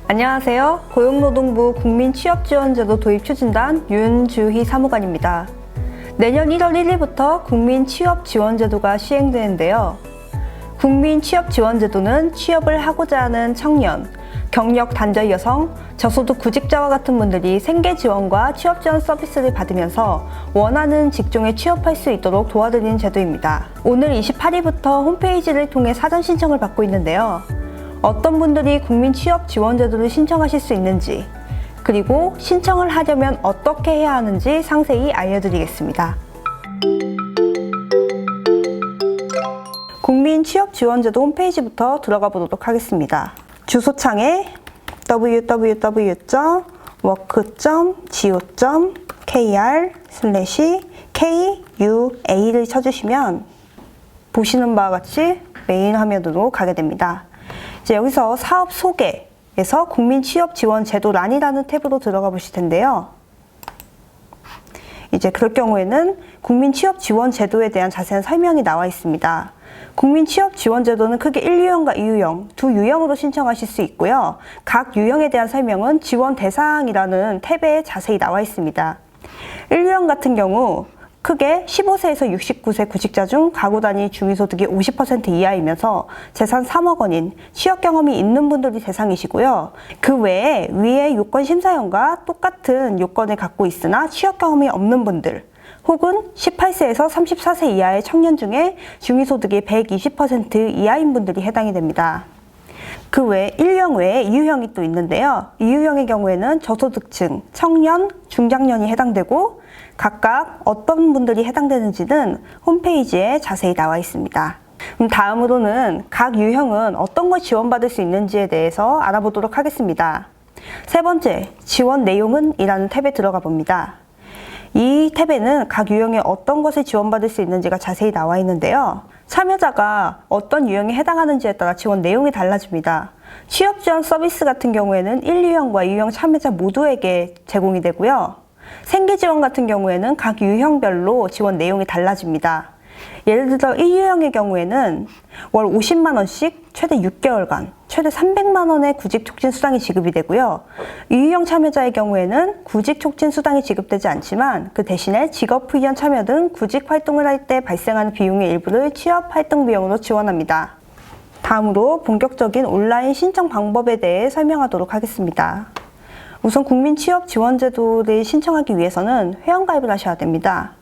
안녕하세요. 고용노동부 국민취업지원제도 도입 추진단 윤주희 사무관입니다. 내년 1월 1일부터 국민취업지원제도가 시행되는데요. 국민취업지원제도는 취업을 하고자 하는 청년, 경력 단절 여성, 저소득 구직자와 같은 분들이 생계지원과 취업지원 서비스를 받으면서 원하는 직종에 취업할 수 있도록 도와드리는 제도입니다. 오늘 28일부터 홈페이지를 통해 사전 신청을 받고 있는데요. 어떤 분들이 국민취업지원제도를 신청하실 수 있는지, 그리고 신청을 하려면 어떻게 해야 하는지 상세히 알려드리겠습니다. 국민취업지원제도 홈페이지부터 들어가 보도록 하겠습니다. 주소창에 www.work.go.kr/kua를 쳐주시면 보시는 바와 같이 메인 화면으로 가게 됩니다. 이제 여기서 사업 소개에서 국민취업지원제도란이라는 탭으로 들어가 보실 텐데요. 이제 그럴 경우에는 국민취업지원제도에 대한 자세한 설명이 나와 있습니다. 국민취업지원제도는 크게 1유형과 2유형, 두 유형으로 신청하실 수 있고요. 각 유형에 대한 설명은 지원 대상이라는 탭에 자세히 나와 있습니다. 1유형 같은 경우 크게 15세에서 69세 구직자 중 가구 단위 중위소득이 50% 이하이면서 재산 3억 원인 취업 경험이 있는 분들이 대상이시고요. 그 외에 위의 요건 심사형과 똑같은 요건을 갖고 있으나 취업 경험이 없는 분들, 혹은 18세에서 34세 이하의 청년 중에 중위소득이 120% 이하인 분들이 해당이 됩니다. 그 외에 1유형 외에 2유형이 또 있는데요. 2유형의 경우에는 저소득층, 청년, 중장년이 해당되고 각각 어떤 분들이 해당되는지는 홈페이지에 자세히 나와 있습니다. 그럼 다음으로는 각 유형은 어떤 걸 지원받을 수 있는지에 대해서 알아보도록 하겠습니다. 세 번째, 지원 내용은 이라는 탭에 들어가 봅니다. 이 탭에는 각 유형에 어떤 것을 지원받을 수 있는지가 자세히 나와 있는데요. 참여자가 어떤 유형에 해당하는지에 따라 지원 내용이 달라집니다. 취업지원 서비스 같은 경우에는 1유형과 2유형 참여자 모두에게 제공이 되고요. 생계지원 같은 경우에는 각 유형별로 지원 내용이 달라집니다. 예를 들어 1유형의 경우에는 월 50만 원씩 최대 6개월간, 최대 300만 원의 구직촉진수당이 지급이 되고요. 2유형 참여자의 경우에는 구직촉진수당이 지급되지 않지만 그 대신에 직업훈련 참여 등 구직활동을 할 때 발생하는 비용의 일부를 취업활동 비용으로 지원합니다. 다음으로 본격적인 온라인 신청 방법에 대해 설명하도록 하겠습니다. 우선 국민취업지원제도를 신청하기 위해서는 회원가입을 하셔야 됩니다.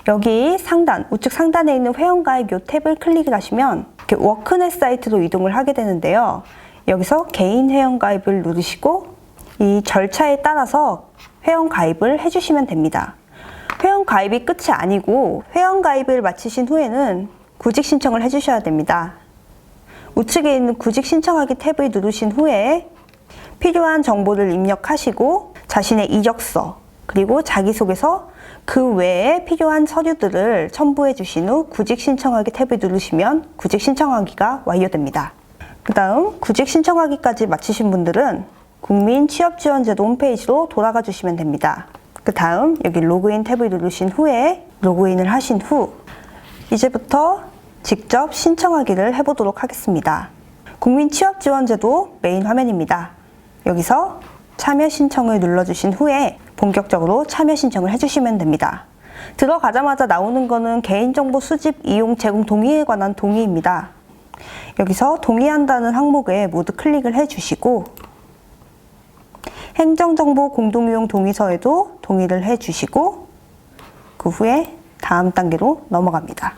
여기 상단, 우측 상단에 있는 회원가입 요 탭을 클릭을 하시면 이렇게 워크넷 사이트로 이동을 하게 되는데요. 여기서 개인 회원가입을 누르시고 이 절차에 따라서 회원가입을 해주시면 됩니다. 회원가입이 끝이 아니고 회원가입을 마치신 후에는 구직 신청을 해주셔야 됩니다. 우측에 있는 구직 신청하기 탭을 누르신 후에 필요한 정보를 입력하시고 자신의 이력서 그리고 자기소개서 그 외에 필요한 서류들을 첨부해 주신 후 구직 신청하기 탭을 누르시면 구직 신청하기가 완료됩니다. 그 다음 구직 신청하기까지 마치신 분들은 국민취업지원제도 홈페이지로 돌아가 주시면 됩니다. 그 다음 여기 로그인 탭을 누르신 후에 로그인을 하신 후 이제부터 직접 신청하기를 해보도록 하겠습니다. 국민취업지원제도 메인 화면입니다. 여기서 참여 신청을 눌러주신 후에 본격적으로 참여 신청을 해주시면 됩니다. 들어가자마자 나오는 거는 개인정보 수집, 이용, 제공 동의에 관한 동의입니다. 여기서 동의한다는 항목에 모두 클릭을 해주시고 행정정보 공동이용 동의서에도 동의를 해주시고 그 후에 다음 단계로 넘어갑니다.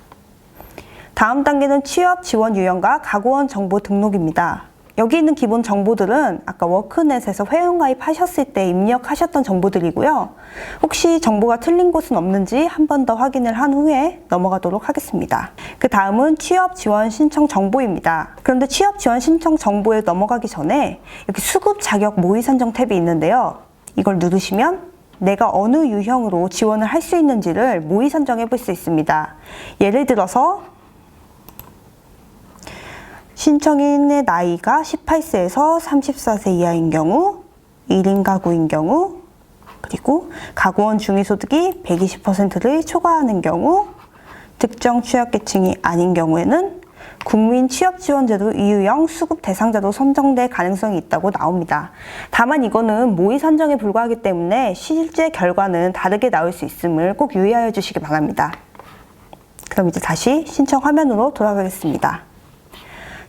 다음 단계는 취업 지원 유형과 가구원 정보 등록입니다. 여기 있는 기본 정보들은 아까 워크넷에서 회원가입 하셨을 때 입력하셨던 정보들이고요. 혹시 정보가 틀린 곳은 없는지 한 번 더 확인을 한 후에 넘어가도록 하겠습니다. 그 다음은 취업 지원 신청 정보입니다. 그런데 취업 지원 신청 정보에 넘어가기 전에 여기 수급 자격 모의 산정 탭이 있는데요. 이걸 누르시면 내가 어느 유형으로 지원을 할 수 있는지를 모의 산정해 볼 수 있습니다. 예를 들어서 신청인의 나이가 18세에서 34세 이하인 경우, 1인 가구인 경우, 그리고 가구원 중위소득이 120%를 초과하는 경우, 특정 취약계층이 아닌 경우에는 국민취업지원제도 이유형 수급 대상자도 선정될 가능성이 있다고 나옵니다. 다만 이거는 모의 산정에 불과하기 때문에 실제 결과는 다르게 나올 수 있음을 꼭 유의하여 주시기 바랍니다. 그럼 이제 다시 신청 화면으로 돌아가겠습니다.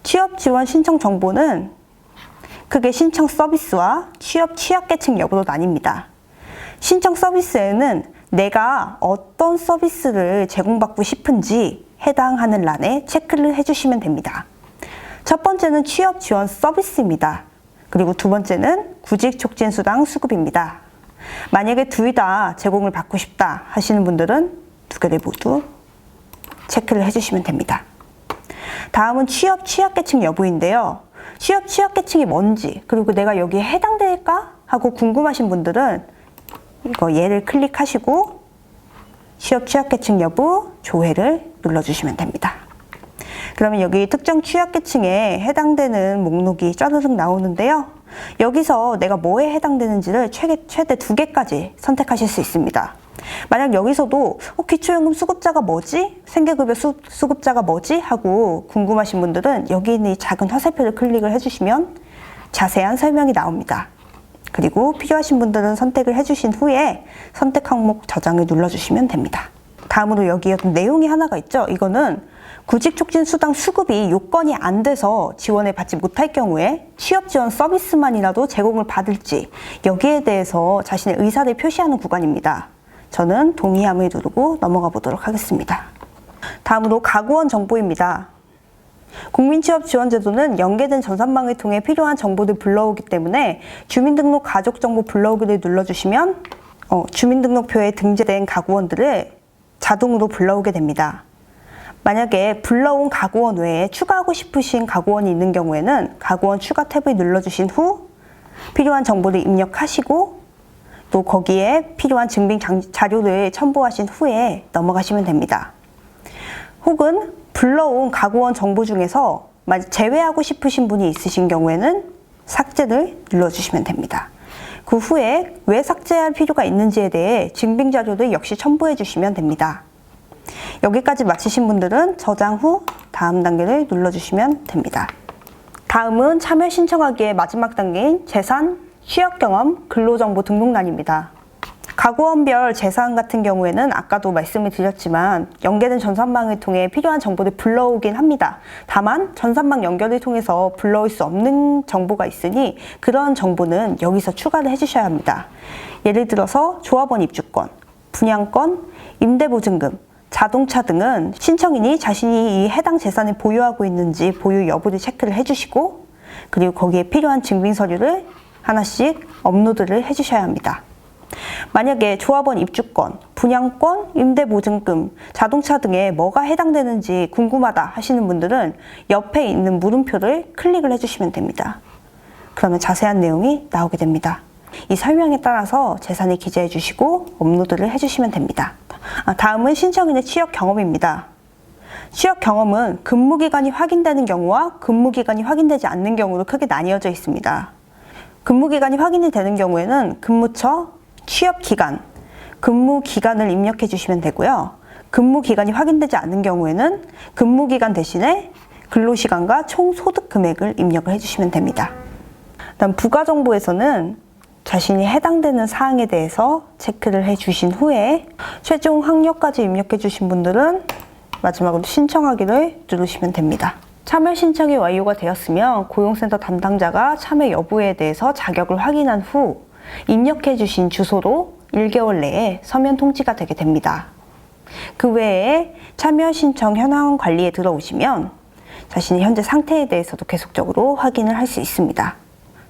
취업지원 신청 정보는 크게 신청 서비스와 취업 취약계층 여부로 나뉩니다. 신청 서비스에는 내가 어떤 서비스를 제공받고 싶은지 해당하는 란에 체크를 해주시면 됩니다. 첫 번째는 취업 지원 서비스입니다. 그리고 두 번째는 구직 촉진 수당 수급입니다. 만약에 둘 다 제공을 받고 싶다 하시는 분들은 두 개를 모두 체크를 해주시면 됩니다. 다음은 취업 취약계층 여부인데요. 취업 취약계층이 뭔지 그리고 내가 여기에 해당될까 하고 궁금하신 분들은 이거 얘를 클릭하시고 취업 취약계층 여부 조회를 눌러주시면 됩니다. 그러면 여기 특정 취약계층에 해당되는 목록이 짜르륵 나오는데요. 여기서 내가 뭐에 해당되는지를 최대 2개까지 선택하실 수 있습니다. 만약 여기서도 기초연금 수급자가 뭐지? 생계급여 수급자가 뭐지? 하고 궁금하신 분들은 여기 있는 이 작은 화살표를 클릭을 해주시면 자세한 설명이 나옵니다. 그리고 필요하신 분들은 선택을 해주신 후에 선택 항목 저장을 눌러주시면 됩니다. 다음으로 여기 어떤 내용이 하나가 있죠. 이거는 구직 촉진 수당 수급이 요건이 안 돼서 지원을 받지 못할 경우에 취업 지원 서비스만이라도 제공을 받을지 여기에 대해서 자신의 의사를 표시하는 구간입니다. 저는 동의함을 누르고 넘어가 보도록 하겠습니다. 다음으로 가구원 정보입니다. 국민취업지원제도는 연계된 전산망을 통해 필요한 정보를 불러오기 때문에 주민등록 가족정보 불러오기를 눌러주시면 주민등록표에 등재된 가구원들을 자동으로 불러오게 됩니다. 만약에 불러온 가구원 외에 추가하고 싶으신 가구원이 있는 경우에는 가구원 추가 탭을 눌러주신 후 필요한 정보를 입력하시고 또 거기에 필요한 증빙 자료를 첨부하신 후에 넘어가시면 됩니다. 혹은 불러온 가구원 정보 중에서 제외하고 싶으신 분이 있으신 경우에는 삭제를 눌러주시면 됩니다. 그 후에 왜 삭제할 필요가 있는지에 대해 증빙 자료를 역시 첨부해 주시면 됩니다. 여기까지 마치신 분들은 저장 후 다음 단계를 눌러주시면 됩니다. 다음은 참여 신청하기의 마지막 단계인 재산, 취업경험, 근로정보 등록란입니다. 가구원별 재산 같은 경우에는 아까도 말씀을 드렸지만 연계된 전산망을 통해 필요한 정보를 불러오긴 합니다. 다만 전산망 연결을 통해서 불러올 수 없는 정보가 있으니 그런 정보는 여기서 추가를 해주셔야 합니다. 예를 들어서 조합원 입주권, 분양권, 임대보증금, 자동차 등은 신청인이 자신이 이 해당 재산을 보유하고 있는지 보유 여부를 체크를 해주시고 그리고 거기에 필요한 증빙 서류를 하나씩 업로드를 해주셔야 합니다. 만약에 조합원 입주권, 분양권, 임대보증금, 자동차 등에 뭐가 해당되는지 궁금하다 하시는 분들은 옆에 있는 물음표를 클릭을 해주시면 됩니다. 그러면 자세한 내용이 나오게 됩니다. 이 설명에 따라서 재산을 기재해 주시고 업로드를 해주시면 됩니다. 다음은 신청인의 취업 경험입니다. 취업 경험은 근무기간이 확인되는 경우와 근무기간이 확인되지 않는 경우로 크게 나뉘어져 있습니다. 근무기간이 확인이 되는 경우에는 근무처, 취업기간, 근무기간을 입력해 주시면 되고요. 근무기간이 확인되지 않는 경우에는 근무기간 대신에 근로시간과 총소득 금액을 입력을 해주시면 됩니다. 다음 부가정보에서는 자신이 해당되는 사항에 대해서 체크를 해주신 후에 최종 학력까지 입력해 주신 분들은 마지막으로 신청하기를 누르시면 됩니다. 참여 신청이 완료가 되었으면 고용센터 담당자가 참여 여부에 대해서 자격을 확인한 후 입력해 주신 주소로 1개월 내에 서면 통지가 되게 됩니다. 그 외에 참여 신청 현황 관리에 들어오시면 자신의 현재 상태에 대해서도 계속적으로 확인을 할 수 있습니다.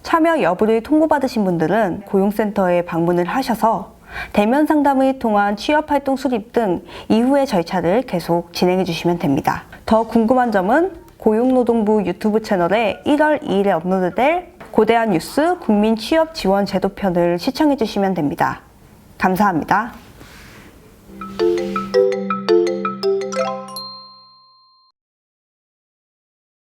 참여 여부를 통보받으신 분들은 고용센터에 방문을 하셔서 대면 상담을 통한 취업활동 수립 등 이후의 절차를 계속 진행해 주시면 됩니다. 더 궁금한 점은 고용노동부 유튜브 채널에 1월 2일에 업로드될 고대한 뉴스 국민취업지원제도 편을 시청해 주시면 됩니다. 감사합니다.